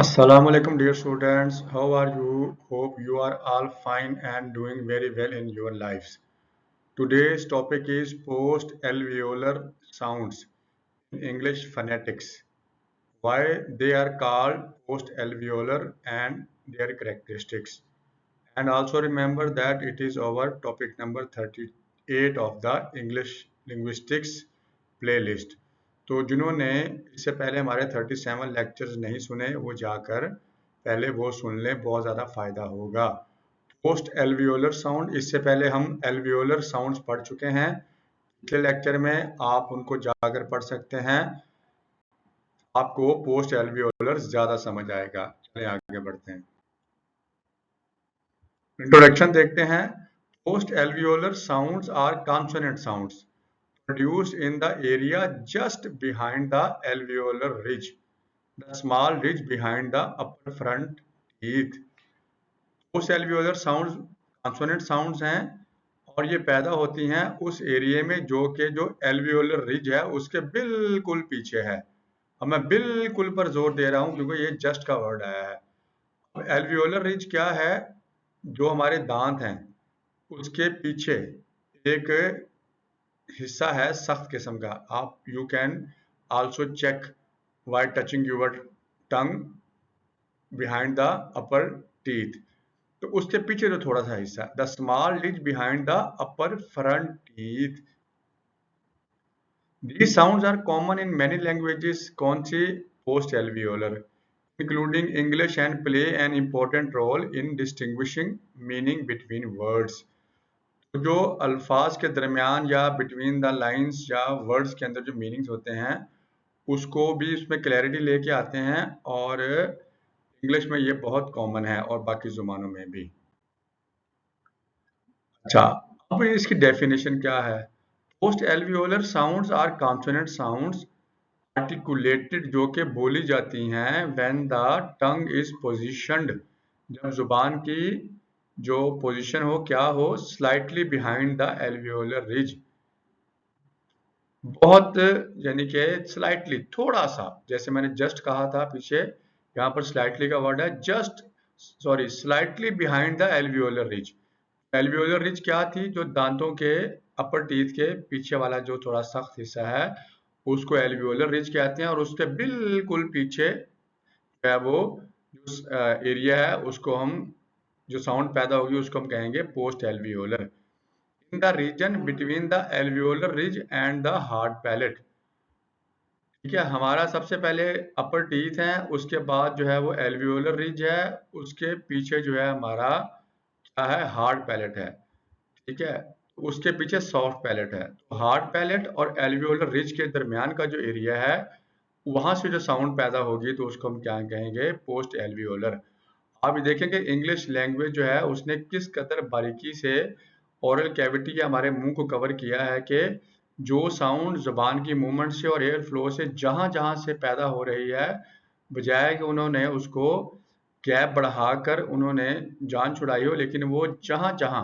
Assalamu alaikum dear students, how are you? Hope you are all fine and doing very well in your lives. Today's topic is post-alveolar sounds in English phonetics. Why they are called post-alveolar and their characteristics. And also remember that it is our topic number 38 of the English linguistics playlist. तो जिन्होंने इससे पहले हमारे 37 lectures नहीं सुने वो जाकर पहले वो सुन लें, बहुत ज़्यादा फ़ायदा होगा। पोस्ट एल्वियोलर साउंड, इससे पहले हम एल्वियोलर साउंड्स पढ़ चुके हैं पिछले लेक्चर में, आप उनको जाकर पढ़ सकते हैं, आपको पोस्ट एल्वियोलर ज़्यादा समझ आएगा। चलिए आगे बढ़ते हैं, इंट्रोडक्शन देखते हैं। Post alveolar sounds are consonant sounds produced in the area just behind the alveolar ridge, the small ridge behind the upper front teeth. Post alveolar sounds consonant sounds हैं और ये पैदा होती हैं उस एरिया में जो कि जो alveolar ridge है उसके बिल्कुल पीछे है। अब मैं बिल्कुल पर जोर दे रहा हूँ क्योंकि ये जस्ट का वर्ड आया है। अब alveolar ridge क्या है? जो हमारे दांत हैं उसके पीछे एक हिस्सा है सख्त किस्म का। आप you can also check by touching your tongue behind the upper teeth. तो उसके पीछे जो थोड़ा सा हिस्सा, the small ridge behind the upper front teeth. These sounds are common in many languages. कौन सी? Post alveolar, including English, and play an important role in distinguishing meaning between words. जो अल्फाज के दरमियान या बिटवीन द लाइंस या words के अंदर जो मीनिंग्स होते हैं उसको भी उसमें क्लैरिटी लेके आते हैं, और इंग्लिश में ये बहुत कॉमन है और बाकी ज़ुबानों में भी। अच्छा, अब इसकी डेफिनेशन क्या है? Post alveolar sounds are consonant sounds articulated, जो कि बोली जाती हैं when the tongue is positioned, जब जुबान की जो पोजीशन हो क्या हो, slightly behind the alveolar ridge, बहुत यानी कि स्लाइटली थोड़ा सा, जैसे मैंने जस्ट कहा था पीछे, यहाँ पर स्लाइटली का वर्ड है just, sorry slightly behind the alveolar ridge. Alveolar ridge क्या थी? जो दांतों के अपर टीथ के पीछे वाला जो थोड़ा सख्त हिस्सा है उसको एल्वियोलर रिज कहते हैं, और उसके बिल्कुल पीछे है वो जो एरिया है उसको हम, जो साउंड पैदा होगी उसको हम कहेंगे post alveolar. In the region between the alveolar ridge and the hard palate. ठीक है, हमारा सबसे पहले अपर टीथ है, उसके बाद जो है वो एल्वियोलर रिज है, उसके पीछे जो है हमारा क्या है? हार्ड पैलेट है। ठीक है, उसके पीछे सॉफ्ट पैलेट है। तो हार्ड पैलेट और एल्वियोलर रिज के दरमियान का जो एरिया है वहां से जो साउंड पैदा होगी तो उसको हम क्या कहेंगे? Post alveolar. आप देखेंगे इंग्लिश लैंग्वेज जो है उसने किस कदर बारीकी से ओरल कैविटी या हमारे मुंह को कवर किया है कि जो साउंड जुबान की मूवमेंट से और एयर फ्लो से जहां जहां से पैदा हो रही है, बजाय कि उन्होंने उसको गैप बढ़ाकर उन्होंने जान छुड़ाई हो, लेकिन वो जहां जहां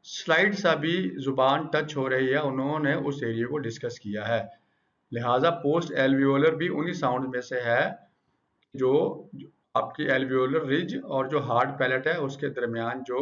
स्लाइड सा भी जुबान टच हो रही है उन्होंने उस एरिया को डिस्कस किया है। लिहाजा पोस्ट एल्वियोलर भी उन्हीं साउंड में से है जो आपकी एल्वियोलर रिज और जो हार्ड पैलेट है उसके दरमियान जो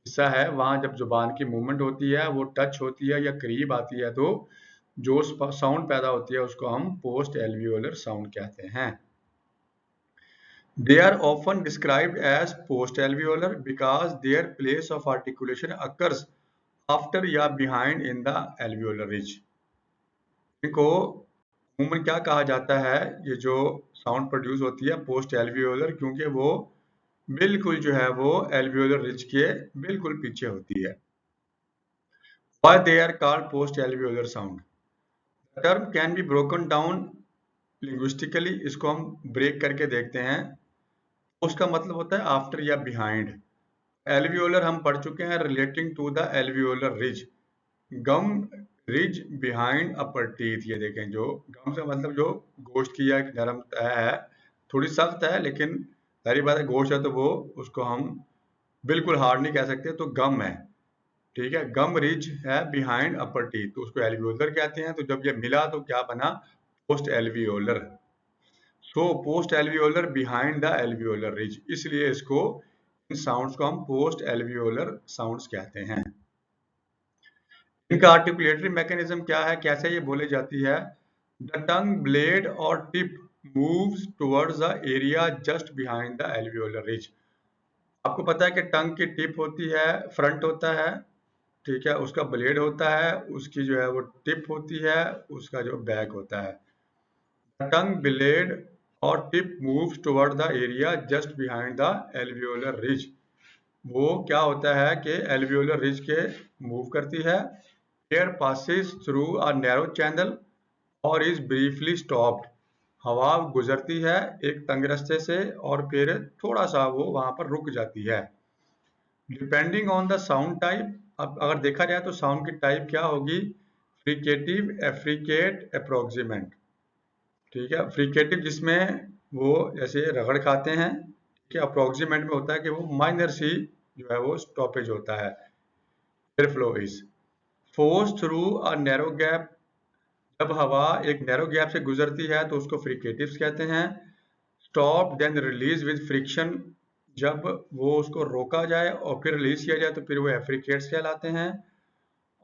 हिस्सा है, वहां जब जुबान की मूवमेंट होती है, वो टच होती है या करीब आती है, तो जो साउंड पैदा होती है उसको हम पोस्ट एल्वियोलर साउंड कहते हैं। They are often described as post-alveolar because their place of articulation occurs after या behind in the alveolar ridge. इनको अमूमन क्या कहा जाता है? ये जो साउंड प्रोड्यूस होती है पोस्ट एल्वियोलर, क्योंकि वो बिल्कुल जो है वो एल्वियोलर रिज के बिल्कुल पीछे होती है। Why they are called post alveolar sound? The term can be broken down linguistically. इसको हम ब्रेक करके देखते हैं। उसका मतलब होता है आफ्टर या बिहाइंड। एल्वियोलर हम पढ़ चुके हैं, relating to the alveolar ridge, gum ridge behind upper teeth. ये देखें, जो गम से मतलब जो गोश्त की एक नरम तह है, थोड़ी सख्त है, लेकिन सारी बात है गोश्त है तो वो उसको हम बिल्कुल हार्ड नहीं कह सकते, तो गम है। ठीक है, गम रिज है बिहाइंड अपर टीथ, तो उसको एल्वियोलर कहते हैं। तो जब ये मिला तो क्या बना? Post alveolar. So post alveolar behind the alveolar ridge, इसलिए इसको इन साउंड्स को हम पोस्ट एल्वियोलर साउंड्स कहते हैं। इनका आर्टिकुलेटरी मैकेनिज्म क्या है, कैसे ये बोली जाती है? द टंग ब्लेड और tip moves towards the area just behind the alveolar ridge. आपको पता है कि टंग की टिप होती है, फ्रंट होता है, ठीक है, उसका ब्लेड होता है, उसकी जो है वो टिप होती है, उसका जो बैक होता है। टंग ब्लेड और tip moves toward the area just behind the alveolar ridge. वो क्या होता है कि एल्वियोलर रिज के मूव करती है। Air passes through a narrow channel और इज ब्रीफली स्टॉप्ड। हवा गुजरती है एक तंग रास्ते से और फिर थोड़ा सा वो वहां पर रुक जाती है। Depending on the sound type, अब अगर देखा जाए तो साउंड की टाइप क्या होगी? Fricative, affricate, approximant. ठीक है, फ्रिकेटिव जिसमें वो जैसे रगड़ खाते हैं, ठीक है। अप्रोक्सीमेंट में होता है कि वो माइनर सी जो है वो स्टॉपेज होता है। Air flow is force through a narrow gap. जब हवा एक नैरो गैप से गुजरती है तो उसको फ्रिकेटिव्स कहते हैं। Stop then release with friction, जब वो उसको रोका जाए और फिर रिलीज किया जाए तो फिर वो एफ्रिकेट्स कहलाते हैं।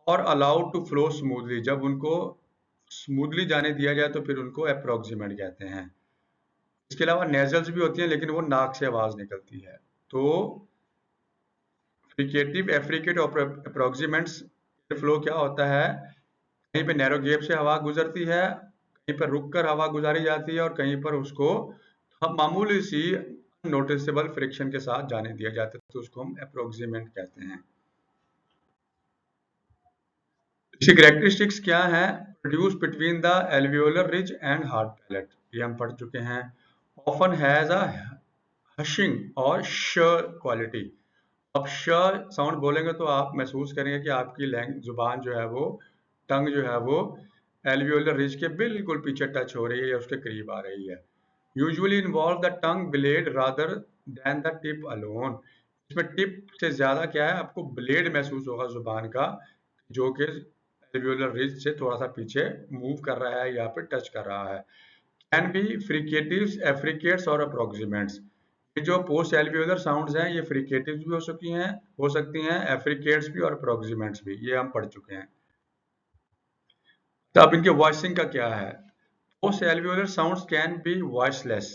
और अलाउड टू फ्लो स्मूथली, जब उनको स्मूथली जाने दिया जाए तो फिर उनको अप्रोक्सीमेट कहते हैं। इसके अलावा नेजल्स भी होती हैं लेकिन वो नाक से आवाज निकलती है। तो फ्रिकेटिव, एफ्रिकेट और अप्रोक्सीमेंट्स फ्लो क्या होता है? कहीं पे नैरो गैप से हवा गुजरती है, कहीं पर रुककर हवा गुजारी जाती है और कहीं पर उसको हम मामूली सी नोटिसेबल फ्रिक्शन के साथ जाने दिया जाता है, तो उसको हम अप्रोक्सीमेंट कहते हैं। इसकी कैरेक्टरिस्टिक्स क्या है? Produce between the alveolar ridge and hard palate, ये हम पढ़ चुके हैं। ऑफन हैज अ हशिंग और श क्वालिटी। अब श साउंड बोलेंगे तो आप महसूस करेंगे कि आपकी जुबान जो है वो, टंग जो है वो एल्वियोलर रिज के बिल्कुल पीछे टच हो रही है या उसके करीब आ रही है। Usually involve the tongue blade rather than the tip alone. इसमें टिप से ज्यादा क्या है, आपको ब्लेड महसूस होगा जुबान का, जो कि एल्वियोलर रिज से थोड़ा सा पीछे मूव कर रहा है या फिर टच कर रहा है। कैन बी फ्रिकेटिव्स, एफ्रिकेट्स और अप्रोक्सीमेंट्स। ये जो पोस्ट एल्वियोलर साउंड्स हैं ये फ्रिकेटिव्स भी हो सकती हैं, एफ्रिकेट्स भी और अप्रोक्सीमेंट्स भी, ये हम पढ़ चुके हैं। तो अब इनके वॉइसिंग का क्या है? Post alveolar sounds can be voiceless.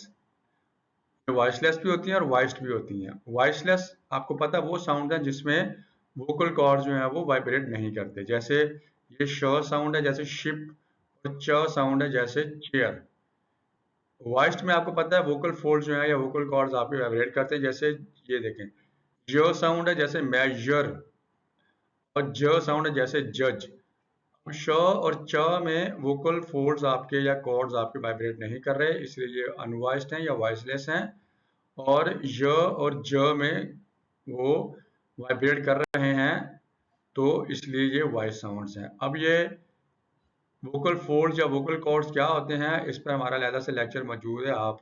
Voiceless भी होती हैं और वॉइस्ड भी होती हैं। वॉइसलेस आपको पता है वो साउंड है जिसमें वोकल कॉर्ड जो है वो वाइब्रेट नहीं करते, जैसे ये श साउंड है जैसे शिप, और च साउंड है जैसे चेयर। वॉइस्ड में आपको पता है वोकल फोल्ड जो है या वोकल कॉर्ड्स आपके वाइब्रेट करते हैं, जैसे ये देखें, ज साउंड है जैसे मेजर, और ज साउंड है जैसे जज। श और च में वोकल फोल्ड्स आपके या कॉर्ड्स आपके वाइब्रेट नहीं कर रहे, इसलिए ये अनवॉइस्ड हैं या वॉइसलेस हैं। और य और ज में वो वाइब्रेट कर रहे हैं, तो इसलिए ये वॉइस साउंड्स हैं। अब ये वोकल फोल्ड्स या वोकल कॉर्ड्स क्या होते हैं, इस पर हमारा अलग से लेक्चर मौजूद है, आप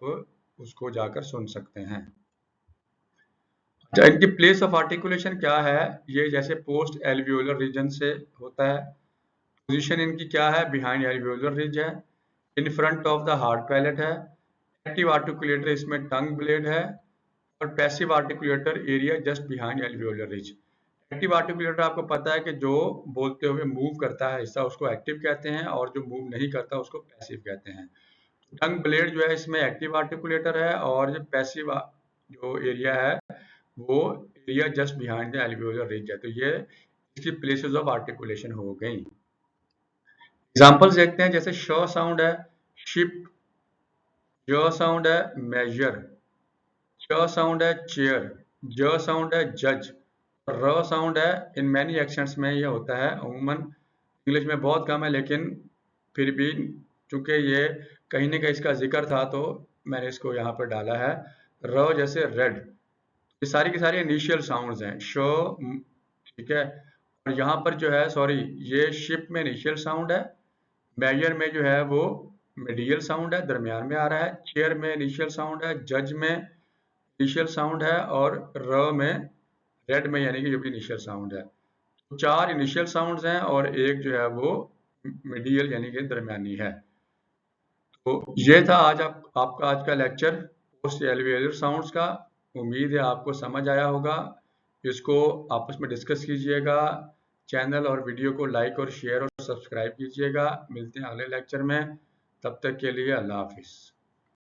उसको जाकर सुन सकते हैं। अच्छा, इनकी प्लेस ऑफ आर्टिकुलेशन क्या है? ये जैसे पोस्ट एल्वियोलर रीजन से होता है। पोजीशन इनकी क्या है? बिहाइंड एल्वियोलर रिज है, in front of the hard palate है। एक्टिव आर्टिकुलेटर इसमें टंग ब्लेड है, और passive articulator area just behind alveolar ridge. Active articulator आपको पता है कि जो बोलते हुए मूव करता है हिस्सा उसको एक्टिव कहते हैं, और जो मूव नहीं करता उसको पैसिव कहते हैं। टंग ब्लेड जो है इसमें एक्टिव आर्टिकुलेटर है, और जो पैसिव जो एरिया है वो area just behind the alveolar ridge है। तो ये इसकी प्लेसेस ऑफ आर्टिकुलेशन हो गई। एग्जांपल्स देखते हैं, जैसे श साउंड है शिप, ज साउंड है मेजर, च साउंड है चेयर, ज साउंड है जज, र साउंड है। इन मैनी एक्सेंट्स में ये होता है, अमूमन इंग्लिश में बहुत कम है, लेकिन फिर भी चूंकि ये कहीं ना कहीं इसका जिक्र था तो मैंने इसको यहाँ पर डाला है। र जैसे रेड, ये सारी की सारी इनिशियल साउंड्स हैं। श, ठीक है, और यहाँ पर जो है सॉरी, ये शिप में इनिशियल साउंड है, मेजर में जो है वो मिडियल साउंड है, दरमियान में आ रहा है, चेयर में इनिशियल साउंड है, जज में इनिशियल साउंड है, और र में रेड में यानी कि जो भी इनिशियल साउंड है। तो 4 इनिशियल साउंड्स हैं और एक जो है वो मिडियल यानी कि दरमियानी है। तो ये था आज आपका आज का लेक्चर पोस्ट एल्वियोलर साउंड्स का। उम्मीद है आपको समझ आया होगा। इसको आपस में डिस्कस कीजिएगा। चैनल और वीडियो को लाइक और शेयर और सब्सक्राइब कीजिएगा। मिलते हैं अगले लेक्चर में। तब तक के लिए अल्लाह हाफिज़।